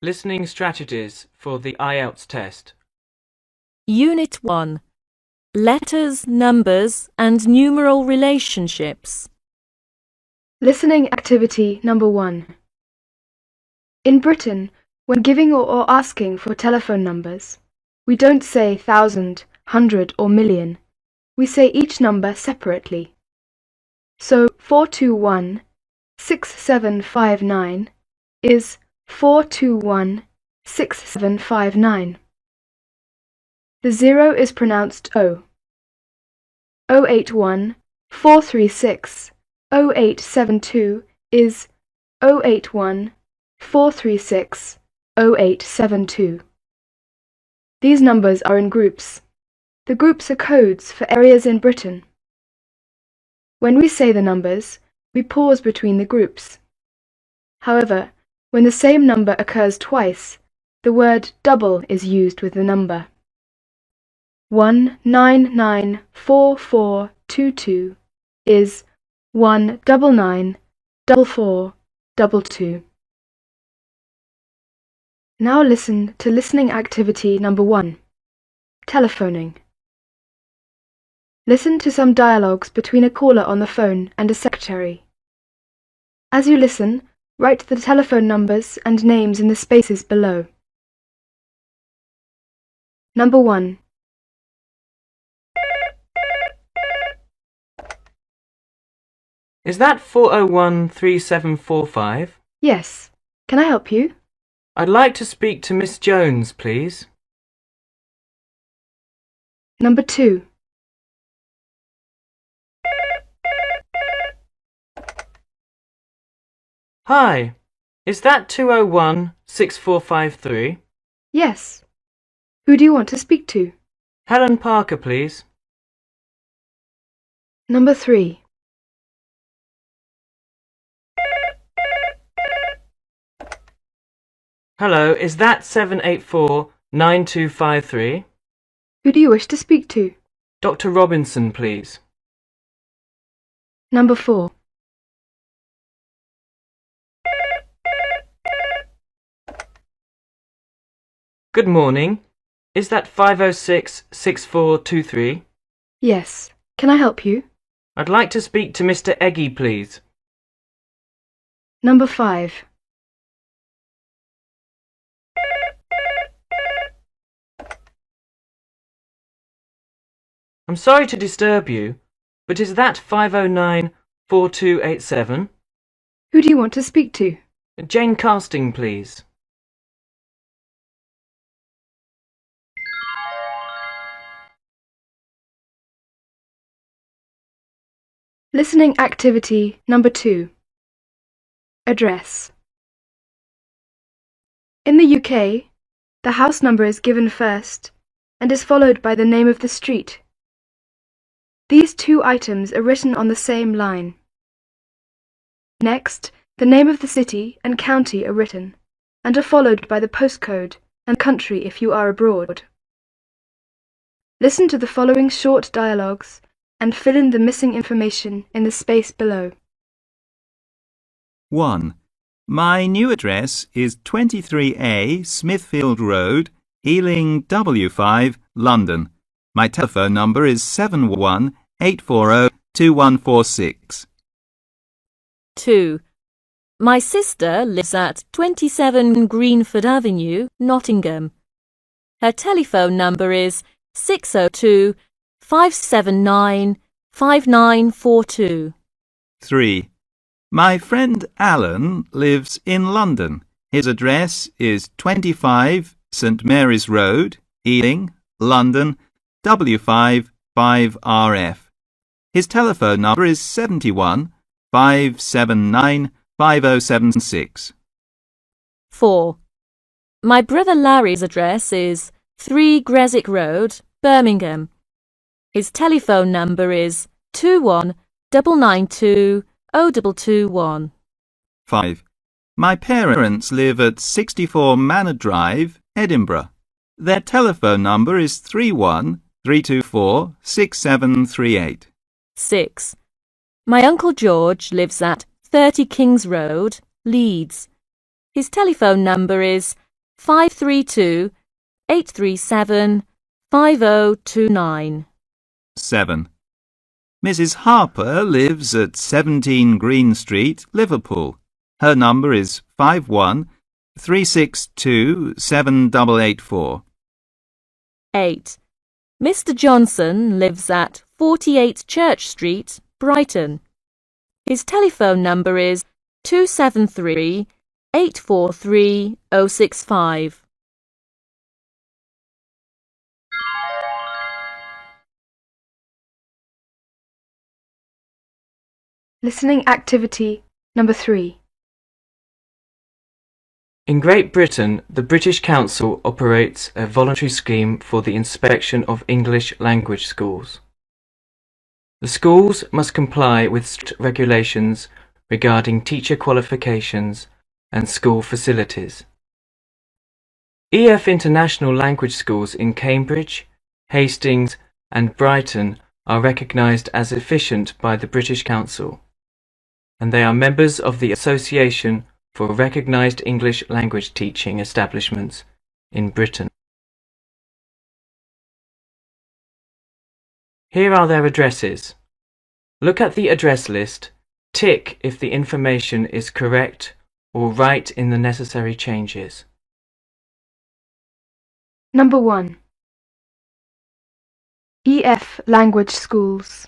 Listening strategies for the IELTS test. Unit 1. Letters, numbers and numeral relationships. Listening activity number 1. In Britain, when giving or asking for telephone numbers, we don't say thousand, hundred or million. We say each number separately. So 421-6759 is 421-6759. The 0 is pronounced O. 081-436-0872 is 081-436-0872. These numbers are in groups. The groups are codes for areas in Britain. When we say the numbers, we pause between the groups. However, when the same number occurs twice, the word double is used with the number. 1994422 is 1994422. Now listen to listening activity number 1. Telephoning. Listen to some dialogues between a caller on the phone and a secretary. As you listen, write the telephone numbers and names in the spaces below. Number 1. Is that 401-3745? Yes. Can I help you? I'd like to speak to Miss Jones, please. Number 2. Hi. Is that 201-6453? Yes. Who do you want to speak to? Helen Parker, please. Number 3. Hello, is that 784-9253? Who do you wish to speak to? Dr. Robinson, please. Number 4. Good morning. Is that 506-6423? Yes. Can I help you? I'd like to speak to Mr. Eggy, please. Number 5. I'm sorry to disturb you, but is that 509-4287? Who do you want to speak to? Jane Casting, please. Listening activity number 2. Address. In the UK, the house number is given first and is followed by the name of the street. These two items are written on the same line. Next, the name of the city and county are written and are followed by the postcode and country if you are abroad. Listen to the following short dialogues and fill in the missing information in the space below. 1. My new address is 23A Smithfield Road, Ealing W5, London. My telephone number is 71-840-2146. 2. My sister lives at 27 Greenford Avenue, Nottingham. Her telephone number is 602-579-5942. 3. My friend Alan lives in London. His address is 25 St Mary's Road, Ealing, London, W5 5RF. His telephone number is 71-579-5076. 4. My brother Larry's address is 3 Gresick Road, Birmingham. His telephone number is 21-992-0221. 5. My parents live at 64 Manor Drive, Edinburgh. Their telephone number is 31-324-6738. 6. My Uncle George lives at 30 Kings Road, Leeds. His telephone number is 532 837 5029. 7. Mrs. Harper lives at 17 Green Street, Liverpool. Her number is 51 362 7884. 8. Mr. Johnson lives at 48 Church Street, Brighton. His telephone number is 273 843 065. Listening activity number 3. In Great Britain, the British Council operates a voluntary scheme for the inspection of English language schools. The schools must comply with strict regulations regarding teacher qualifications and school facilities. EF International Language Schools in Cambridge, Hastings and Brighton are recognised as efficient by the British Council, and they are members of the Association for Recognised English Language Teaching Establishments in Britain. Here are their addresses. Look at the address list, tick if the information is correct or write in the necessary changes. Number 1. EF Language Schools,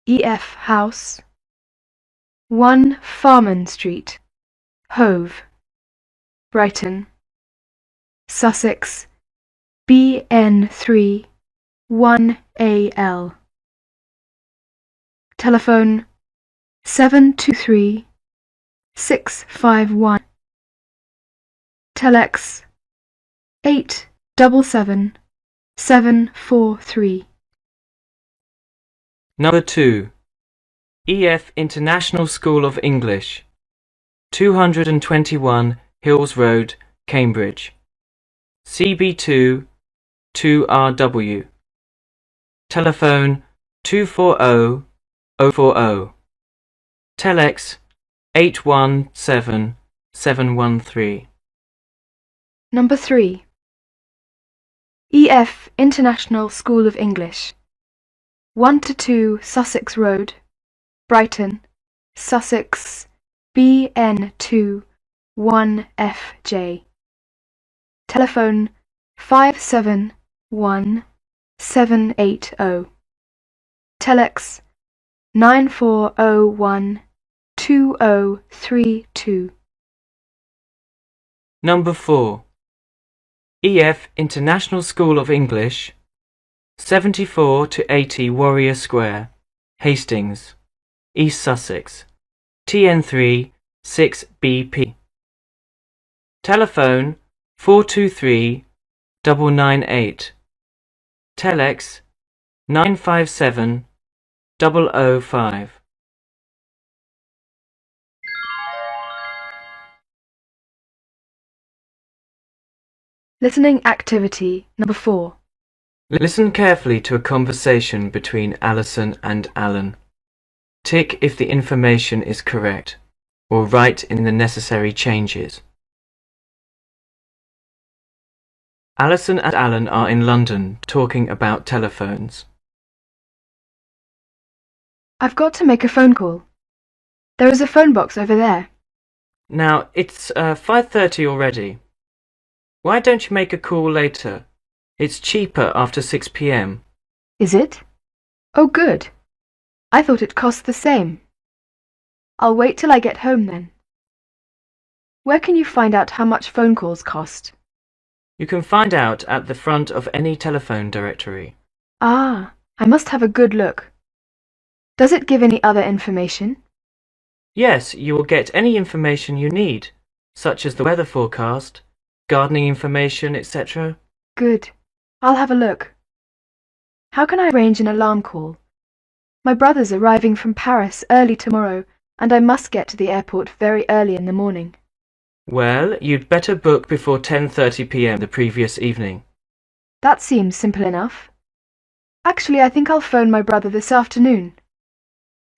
EF House, 1 Farman Street, Hove, Brighton, Sussex, BN3 1AL. Telephone 723 651. Telex 877 743. Number 2. EF International School of English, 221 Hills Road, Cambridge, CB2 2RW. Telephone 240 040. Telex 817 713. Number 3. EF International School of English, 1 to 2 Sussex Road, Brighton, Sussex, BN2 1FJ. Telephone 571 780. Telex 9401 2032. Number 4. EF International School of English, 74 to 80 Warrior Square, Hastings, East Sussex, TN3 6BP. Telephone 423 998. Telex 957 005. Listening activity number 4. Listen carefully to a conversation between Alison and Alan. Tick if the information is correct, or write in the necessary changes. Alison and Alan are in London talking about telephones. I've got to make a phone call. There is a phone box over there. Now, it's 5:30 already. Why don't you make a call later? It's cheaper after 6 p.m. Is it? Oh, good. I thought it cost the same. I'll wait till I get home then. Where can you find out how much phone calls cost? You can find out at the front of any telephone directory. Ah, I must have a good look. Does it give any other information? Yes, you will get any information you need, such as the weather forecast, gardening information, etc. Good. I'll have a look. How can I arrange an alarm call? My brother's arriving from Paris early tomorrow, and I must get to the airport very early in the morning. Well, you'd better book before 10:30 p.m. the previous evening. That seems simple enough. Actually, I think I'll phone my brother this afternoon.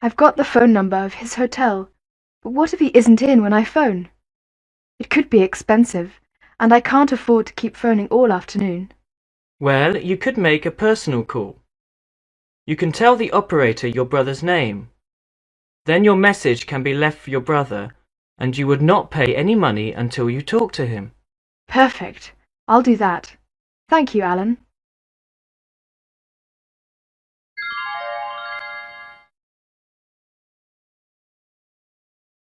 I've got the phone number of his hotel, but what if he isn't in when I phone? It could be expensive, and I can't afford to keep phoning all afternoon. Well, you could make a personal call. You can tell the operator your brother's name. Then your message can be left for your brother, and you would not pay any money until you talk to him. Perfect. I'll do that. Thank you, Alan.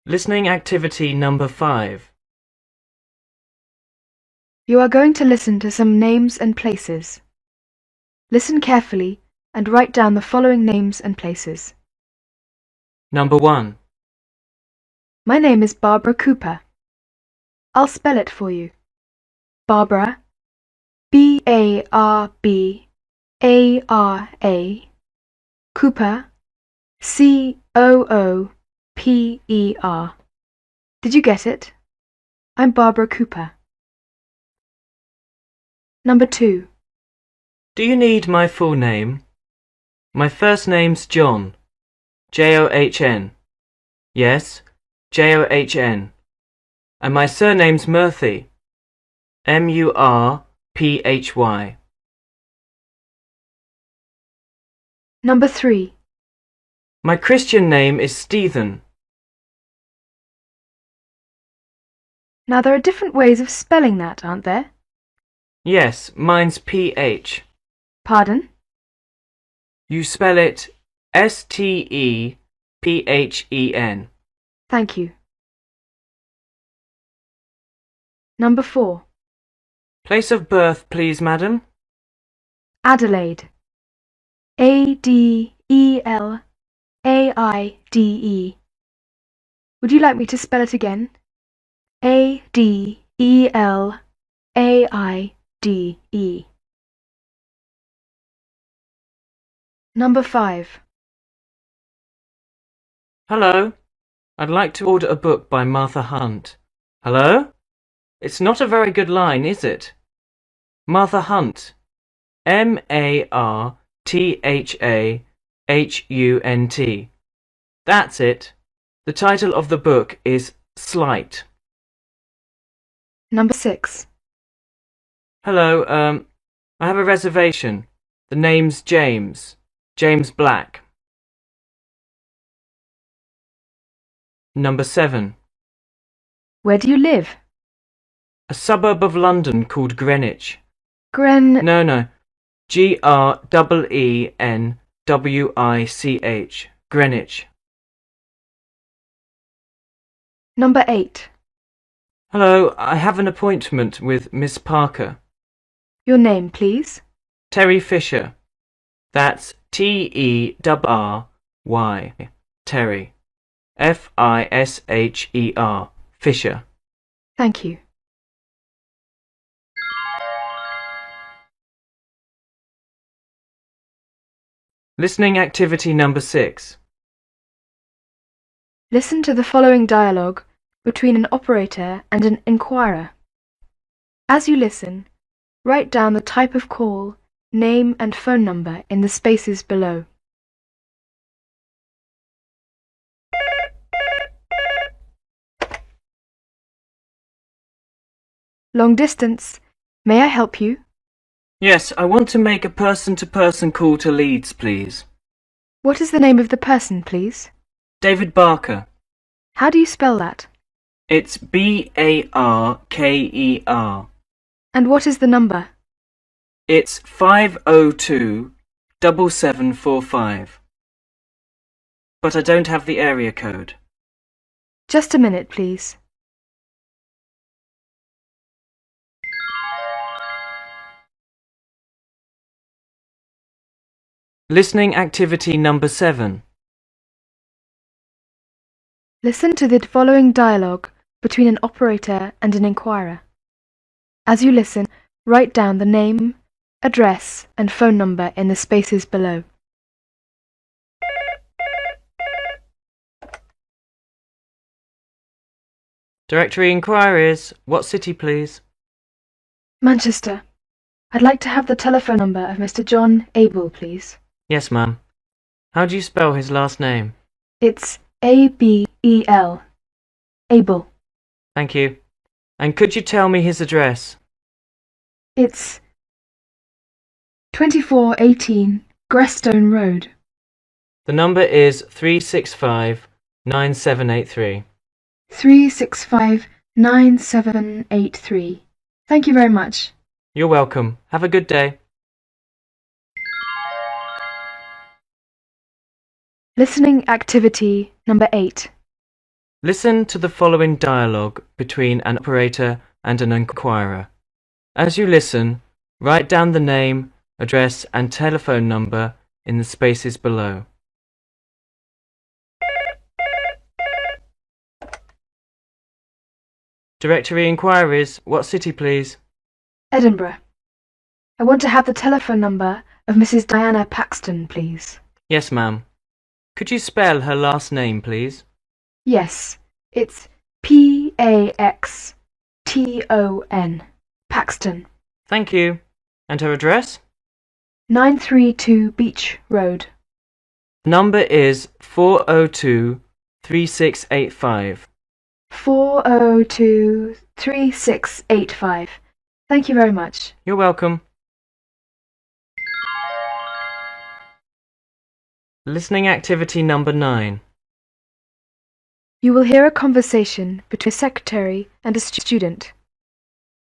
Listening activity number 5. You are going to listen to some names and places. Listen carefully and write down the following names and places. Number 1. My name is Barbara Cooper. I'll spell it for you. Barbara, B-A-R-B-A-R-A, Cooper, C-O-O-P-E-R. Did you get it? I'm Barbara Cooper. Number 2. Do you need my full name? My first name's John. John. Yes, John. And my surname's Murphy. Murphy. Number 3. My Christian name is Stephen. Now there are different ways of spelling that, aren't there? Yes, mine's PH. Pardon? You spell it Stephen. Thank you. Number 4. Place of birth, please, madam. Adelaide. A-D-E-L-A-I-D-E. Would you like me to spell it again? A-D-E-L-A-I-D-E. Number 5. Hello. I'd like to order a book by Martha Hunt. Hello? It's not a very good line, is it? Martha Hunt. Marthahunt. That's it. The title of the book is Slight. Number 6. Hello, I have a reservation. The name's James. James Black. Number 7. Where do you live? A suburb of London called Greenwich. No. Greenwich. Greenwich. Number 8. Hello, I have an appointment with Miss Parker. Your name, please. Terry Fisher. That's Terry. Terry. Fisher. Fisher. Thank you. Listening activity number 6. Listen to the following dialogue between an operator and an inquirer. As you listen, write down the type of call, name and phone number in the spaces below. Long distance. May I help you? Yes, I want to make a person-to-person call to Leeds, please. What is the name of the person, please? David Barker. How do you spell that? It's Barker. And what is the number? It's 502-7745. But I don't have the area code. Just a minute, please. Listening activity number 7. Listen to the following dialogue between an operator and an inquirer. As you listen, write down the name, address and phone number in the spaces below. Directory inquiries. What city, please? Manchester. I'd like to have the telephone number of Mr. John Abel, please. Yes, ma'am. How do you spell his last name? It's A-B-E-L. Abel. Thank you. And could you tell me his address? It's 2418 Grestone Road. The number is 365-9783. 3659783. Thank you very much. You're welcome. Have a good day. Listening activity number 8. Listen to the following dialogue between an operator and an inquirer. As you listen, write down the name, address and telephone number in the spaces below. Directory inquiries. What city, please? Edinburgh. I want to have the telephone number of Mrs. Diana Paxton, please. Yes, ma'am. Could you spell her last name, please? Yes, it's Paxton. Paxton. Thank you. And her address? 932 Beach Road. Number is 402-3685. 402-3685. Thank you very much. You're welcome. Listening activity number 9. You will hear a conversation between a secretary and a student.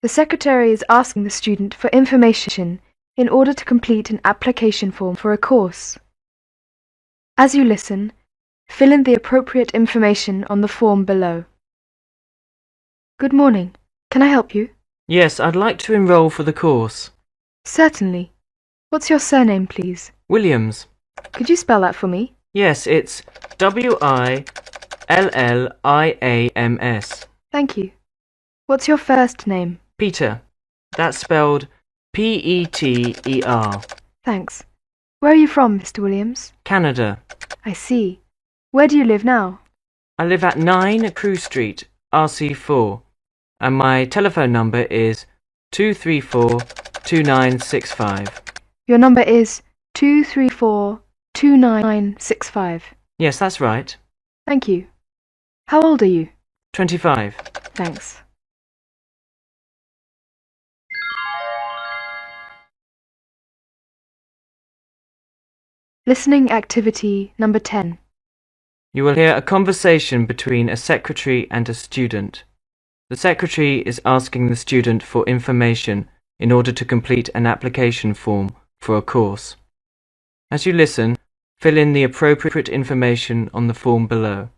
The secretary is asking the student for information in order to complete an application form for a course. As you listen, fill in the appropriate information on the form below. Good morning. Can I help you? Yes, I'd like to enroll for the course. Certainly. What's your surname, please? Williams. Could you spell that for me? Yes, it's Williams. Thank you. What's your first name? Peter. That's spelled Peter. Thanks. Where are you from, Mr. Williams? Canada. I see. Where do you live now? I live at 9 Crew Street, RC4, and my telephone number is 234-2965. Your number is 234-2965. Yes, that's right. Thank you. How old are you? 25. Thanks. Listening activity number 10. You will hear a conversation between a secretary and a student. The secretary is asking the student for information in order to complete an application form for a course. As you listen, fill in the appropriate information on the form below.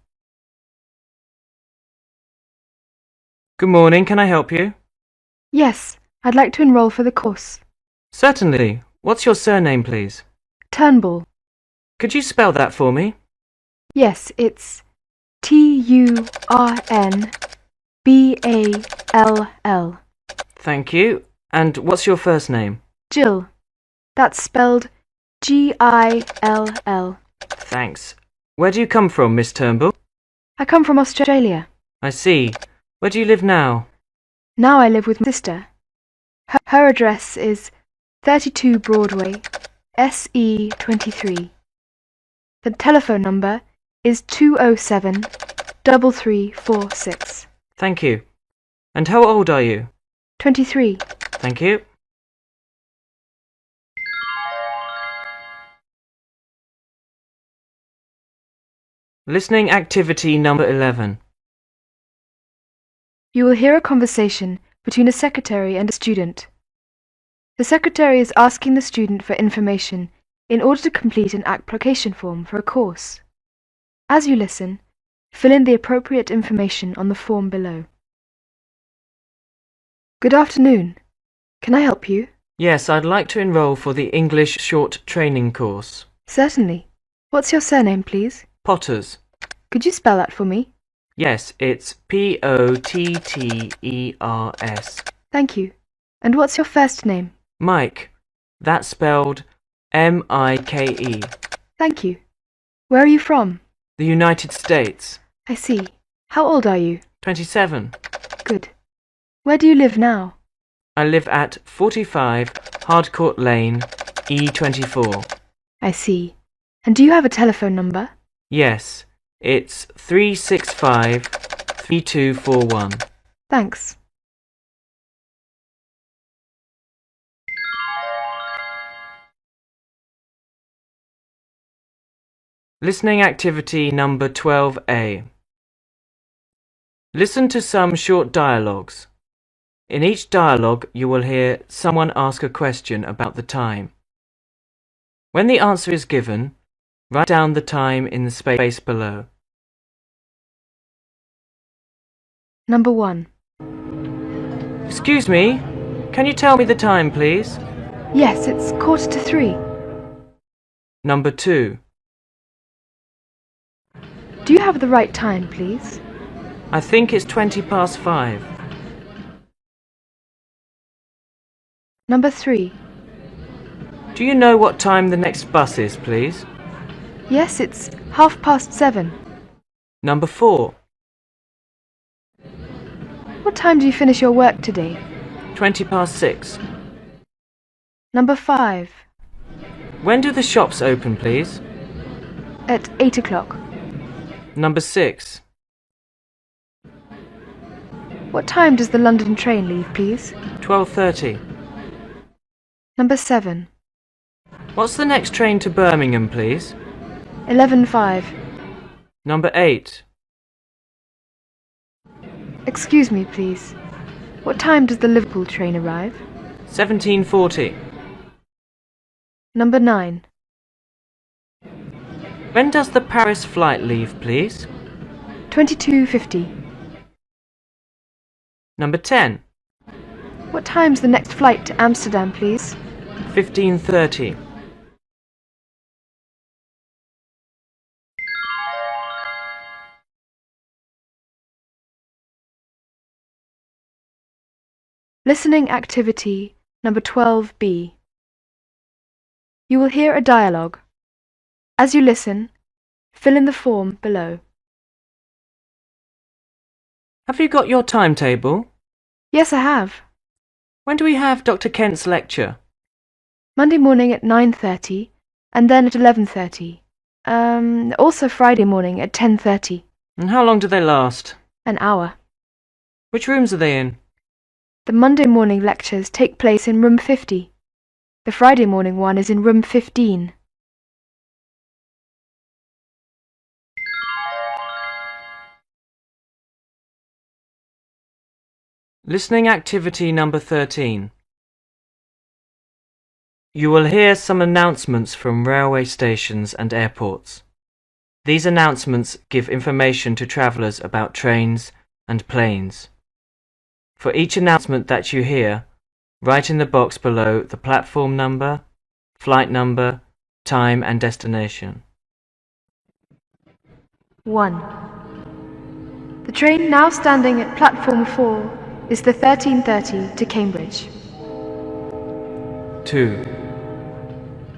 Good morning, can I help you? Yes, I'd like to enroll for the course. Certainly. What's your surname, please? Turnbull. Could you spell that for me? Yes, it's Turnball. Thank you. And what's your first name? Jill. That's spelled Gill. Thanks. Where do you come from, Miss Turnbull? I come from Australia. I see. Where do you live now? Now I live with my sister. Her address is 32 Broadway, SE23. The telephone number is 207-3346. Thank you. And how old are you? 23. Thank you. Listening activity number 11. You will hear a conversation between a secretary and a student. The secretary is asking the student for information in order to complete an application form for a course. As you listen, fill in the appropriate information on the form below. Good afternoon. Can I help you? Yes, I'd like to enroll for the English short training course. Certainly. What's your surname, please? Potters. Could you spell that for me? Yes, it's Potters. Thank you. And what's your first name? Mike. That's spelled Mike. Thank you. Where are you from? The United States. I see. How old are you? 27. Good. Where do you live now? I live at 45 Hardcourt Lane, E24. I see. And do you have a telephone number? Yes, it's 365-3241. Thanks. Listening activity number 12A. Listen to some short dialogues. In each dialogue, you will hear someone ask a question about the time. When the answer is given, write down the time in the space below. Number 1. Excuse me, can you tell me the time, please? Yes, it's 2:45. Number 2. Do you have the right time, please? I think it's 5:20. Number 3. Do you know what time the next bus is, please? Yes, it's 7:30. Number 4. What time do you finish your work today? 6:20. Number 5. When do the shops open, please? At 8 o'clock. Number 6. What time does the London train leave, please? 12:30. Number 7. What's the next train to Birmingham, please? 11:05. Number 8. Excuse me, please. What time does the Liverpool train arrive? 17:40. Number 9. When does the Paris flight leave, please? 22:50. Number 10. What time's the next flight to Amsterdam, please? 15:30. Listening activity number 12B. You will hear a dialogue. As you listen, fill in the form below. Have you got your timetable? Yes, I have. When do we have Dr. Kent's lecture? Monday morning at 9:30 and then at 11:30. Also Friday morning at 10:30. And how long do they last? An hour. Which rooms are they in? The Monday morning lectures take place in room 50. The Friday morning one is in room 15. Listening activity number 13. You will hear some announcements from railway stations and airports. These announcements give information to travellers about trains and planes. For each announcement that you hear, write in the box below the platform number, flight number, time and destination. 1. The train now standing at platform 4 is the 13:30 to Cambridge. 2.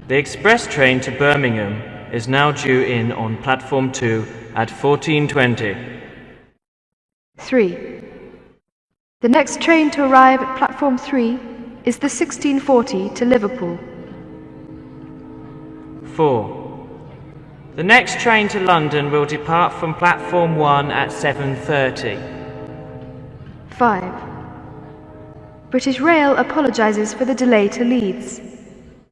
The express train to Birmingham is now due in on platform 2 at 14:20. 3. The next train to arrive at platform 3 is the 16:40 to Liverpool. 4. The next train to London will depart from platform 1 at 7:30. 5. British Rail apologises for the delay to Leeds.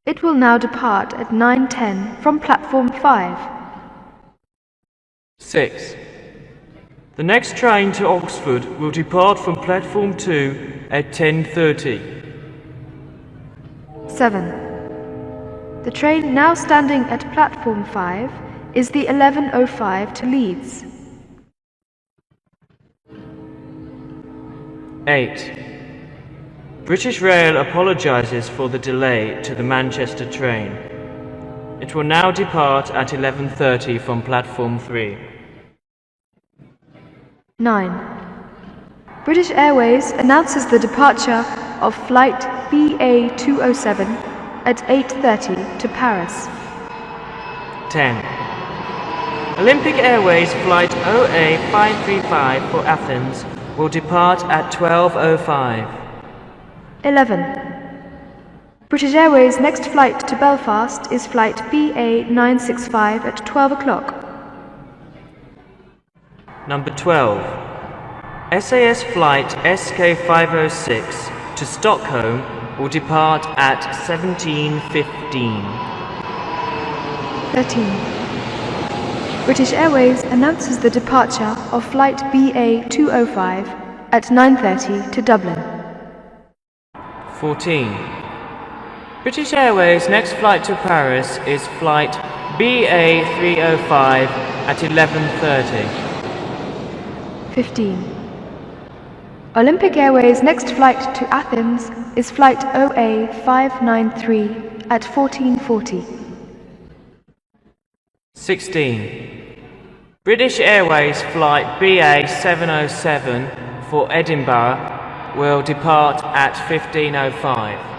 It will now depart at 9:10 from platform 5. 6. The next train to Oxford will depart from platform 2 at 10:30. 7. The train now standing at platform 5 is the 11:05 to Leeds. 8. British Rail apologises for the delay to the Manchester train. It will now depart at 11:30 from platform 3. 9. British Airways announces the departure of flight BA207 at 8:30 to Paris. 10. Olympic Airways flight OA535 for Athens will depart at 12:05. 11. British Airways' next flight to Belfast is flight BA965 at 12 o'clock. Number 12. SAS flight SK506 to Stockholm will depart at 17:15. 13. British Airways announces the departure of flight BA205 at 9:30 to Dublin. 14. British Airways' next flight to Paris is flight BA305 at 11:30. 15. Olympic Airways' next flight to Athens is flight OA593 at 14:40. 16. British Airways flight BA707 for Edinburgh will depart at 15:05.